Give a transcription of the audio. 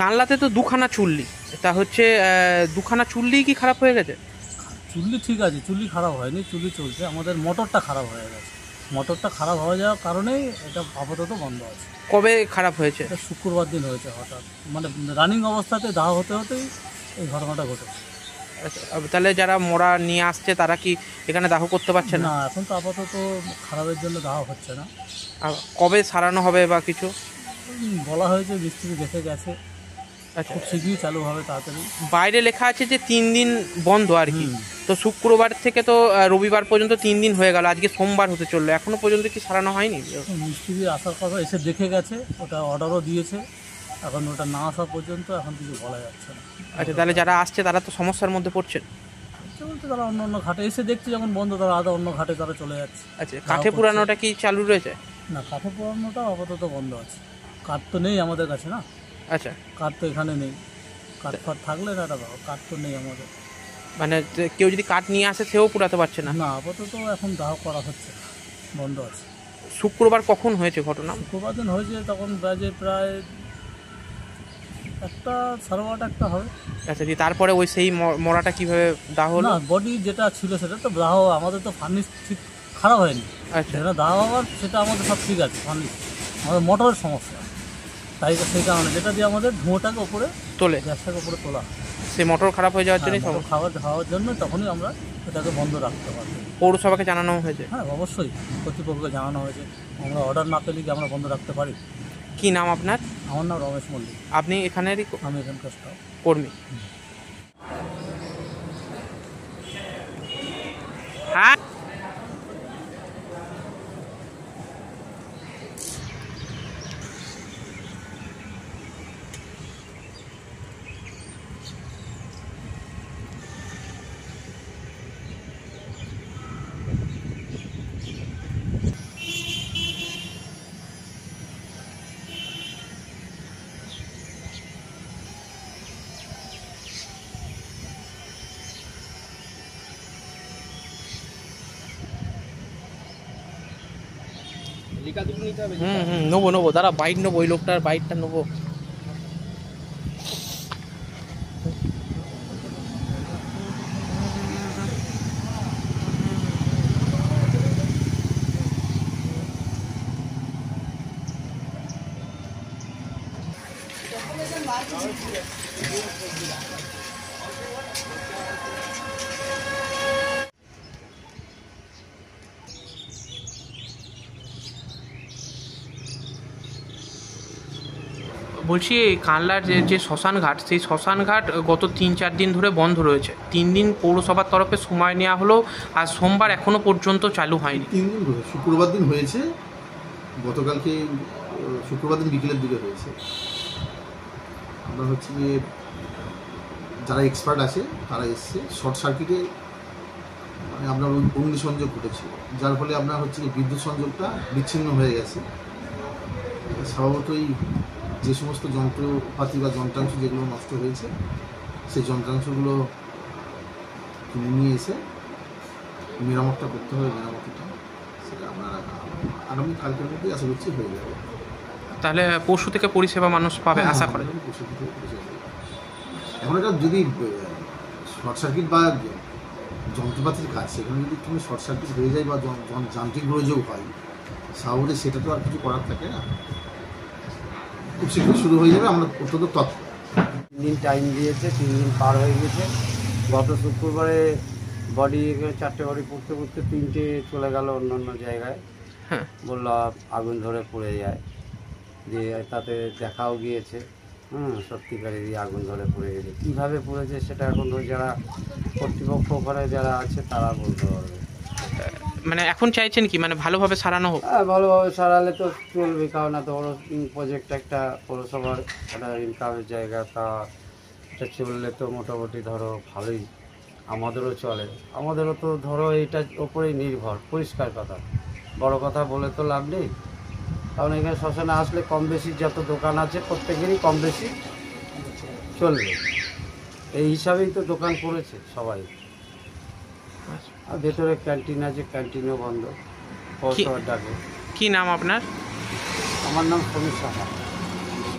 কানলাতে তো দুখানা চুল্লি, তা হচ্ছে দুখানা চুল্লি কি খারাপ হয়ে গেছে? চুল্লি ঠিক আছে, চুল্লি খারাপ হয়নি, চুল্লি চলছে। আমাদের মোটরটা খারাপ হয়ে গেছে। মোটরটা খারাপ হয়ে যাওয়ার কারণেই এটা আপাতত বন্ধ আছে। কবে খারাপ হয়েছে? এটা শুক্রবার দিন হয়েছে হঠাৎ, মানে রানিং অবস্থাতে দাহ হতে হতেই এই ঘটনাটা ঘটেছে। আচ্ছা, তাহলে যারা মোড়া নিয়ে আসছে তারা কি এখানে দাহ করতে পারছে না? না, এখন তো আপাতত খারাপের জন্য দাহ হচ্ছে না। কবে সারানো হবে বা কিছু বলা হয়েছে, মিস্ত্রি দেখে গেছে, আচ্ছা, খুব শীঘ্রই চালু হবে তাড়াতাড়ি। বাইরে লেখা আছে যে 3 দিন বন্ধ আর কি। তো শুক্রবার থেকে তো রবিবার পর্যন্ত 3 দিন হয়ে গেল, আজকে সোমবার হতে চললো, এখনো পর্যন্ত কি সারানো হয়নি? মিস্ত্রি আসার কথা, এসে দেখে গেছে, ওটা অর্ডারও দিয়েছে। এখন ওটা না আসা পর্যন্ত এখন কিছু বলা যাচ্ছে না। আচ্ছা, তাহলে যারা আসছে তারা তো সমস্যার মধ্যে পড়ছেন। বলতে তারা অন্য অন্য ঘাটে এসে দেখছে, যখন বন্ধ তারা আদা অন্য ঘাটে তারা চলে যাচ্ছে। আচ্ছা, কাঠে পুরানোটা কি চালু রয়েছে? না, কাঠে পোড়ানোটা আপাতত বন্ধ আছে। কাঠ তো নেই আমাদের কাছে না। আচ্ছা, কাঠ তো এখানে নেই। কাঠ ফাট থাকলে না, এটা কাঠ তো নেই আমাদের। মানে কেউ যদি কাঠ নিয়ে আসে সেও পুরাতে পারছে না? না, আপাতত এখন দাহ করা হচ্ছে, বন্ধ আছে। শুক্রবার কখন হয়েছে ঘটনা? শুক্রবার দিন হয়েছে, তখন বাজে প্রায় 1টা, 8:30 হবে। আচ্ছা, দিয়ে তারপরে ওই সেই মরাটা কিভাবে দাহ হলো? না, বডি যেটা ছিল সেটা তো দাহ, আমাদের তো ফার্নিশ ঠিক খারাপ হয়নি। আচ্ছা, যেটা দাহ হওয়ার সেটা আমাদের সব ঠিক আছে। ফার্নিশ আমাদের মোটরের সমস্যা, তাই সেই কারণে যেটা দিয়ে আমাদের ধোঁয়াটাকে ওপরে তোলে, গ্যাসটাকে ওপরে তোলা, সে মোটর খারাপ হয়ে যাওয়ার জন্যই মোটর খাওয়ার জন্য তখনই আমরা এটাকে বন্ধ রাখতে পারি। পৌরসভাকে জানানো হয়েছে? হ্যাঁ, অবশ্যই কর্তৃপক্ষকে জানানো হয়েছে। আমরা অর্ডার না পেলে কি আমরা বন্ধ রাখতে পারি? কি নাম আপনার? আমার নাম রমেশ মল্লিক। আপনি এখানেরই আমি এখানকার স্টাফ কর্মী? হ্যাঁ, নেবো দাঁড়া, বাইক নেবো, ওই লোকটার বাইকটা নেবো। বলছি, কানলার যে শ্মশান ঘাট, সেই শ্মশান ঘাট গত 3-4 দিন ধরে বন্ধ রয়েছে। 3 দিন পৌরসভার তরফে সময় নেওয়া হলো, আর সোমবার এখনো পর্যন্ত চালু হয়নি। 3 দিন ধরে, শুক্রবার দিন হয়েছে, গতকালকে শুক্রবার দিন বিকেলের দিকে হয়েছে। আমরা হচ্ছে যে যারা এক্সপার্ট আছে তারা এসছে, শর্ট সার্কিটে মানে আপনার অগ্নিসংযোগ ঘটেছিল, যার ফলে আপনার হচ্ছে যে বিদ্যুৎ সংযোগটা বিচ্ছিন্ন হয়ে গেছে। স্বভাবতই যে সমস্ত যন্ত্রপাতি বা যন্ত্রাংশ যেগুলো নষ্ট হয়েছে, সেই যন্ত্রাংশগুলো কিনে নিয়ে এসে মেরামতটা করতে হবে। মেরামতটা সেটা আমরা আগামী কালকের মধ্যেই আশা করছি হয়ে যাবে। তাহলে পরশু থেকে পরিষেবা মানুষ পাবে আশা করে? এখন এটা যদি শর্ট সার্কিট বা যন্ত্রপাতির কাজ, সেখানে যদি তুমি শর্ট সার্কিট হয়ে যায় বা যান্ত্রিক গোলযোগ হয়, স্বাভাবিক সেটা তো আর কিছু করার থাকে না। খুব শীঘ্রই শুরু হয়ে যাবে। আমরা অত্যন্ত তৎপর। 3 দিন টাইম দিয়েছে, 3 দিন পার হয়ে গেছে। গত শুক্রবারে বডি 4টে বডি পড়তে পড়তে 3টে চলে গেল অন্য অন্য জায়গায়। হ্যাঁ, বললো আগুন ধরে পড়ে যায়, যে তাতে দেখাও গিয়েছে। সত্যিকারেরই আগুন ধরে পড়ে গেছে। কীভাবে পড়েছে সেটা এখন যারা কর্তৃপক্ষ ওখানে যারা আছে তারা বলতে পারবে। মানে এখন চাইছেন কি, মানে ভালোভাবে সারানো হোক? হ্যাঁ, ভালোভাবে সারালে তো চলবে, কারণ এত বড় প্রজেক্ট একটা পৌরসভার একটা ইনকামের জায়গা, তা এটা চললে তো মোটামুটি ধরো ভালোই আমাদেরও চলে। আমাদেরও তো ধরো এইটার ওপরেই নির্ভর। পরিষ্কার কথা, বড় কথা বলে তো লাভ নেই, কারণ এখানে শ্মশানে আসলে কম বেশি যত দোকান আছে প্রত্যেকেরই কম বেশি চলবে, এই হিসাবেই তো দোকান করেছে সবাই। আর ভেতরে ক্যান্টিন আছে, ক্যান্টিনও বন্ধ পৌরসভার ডাকে। কি নাম আপনার? আমার নাম সমীর সাহা।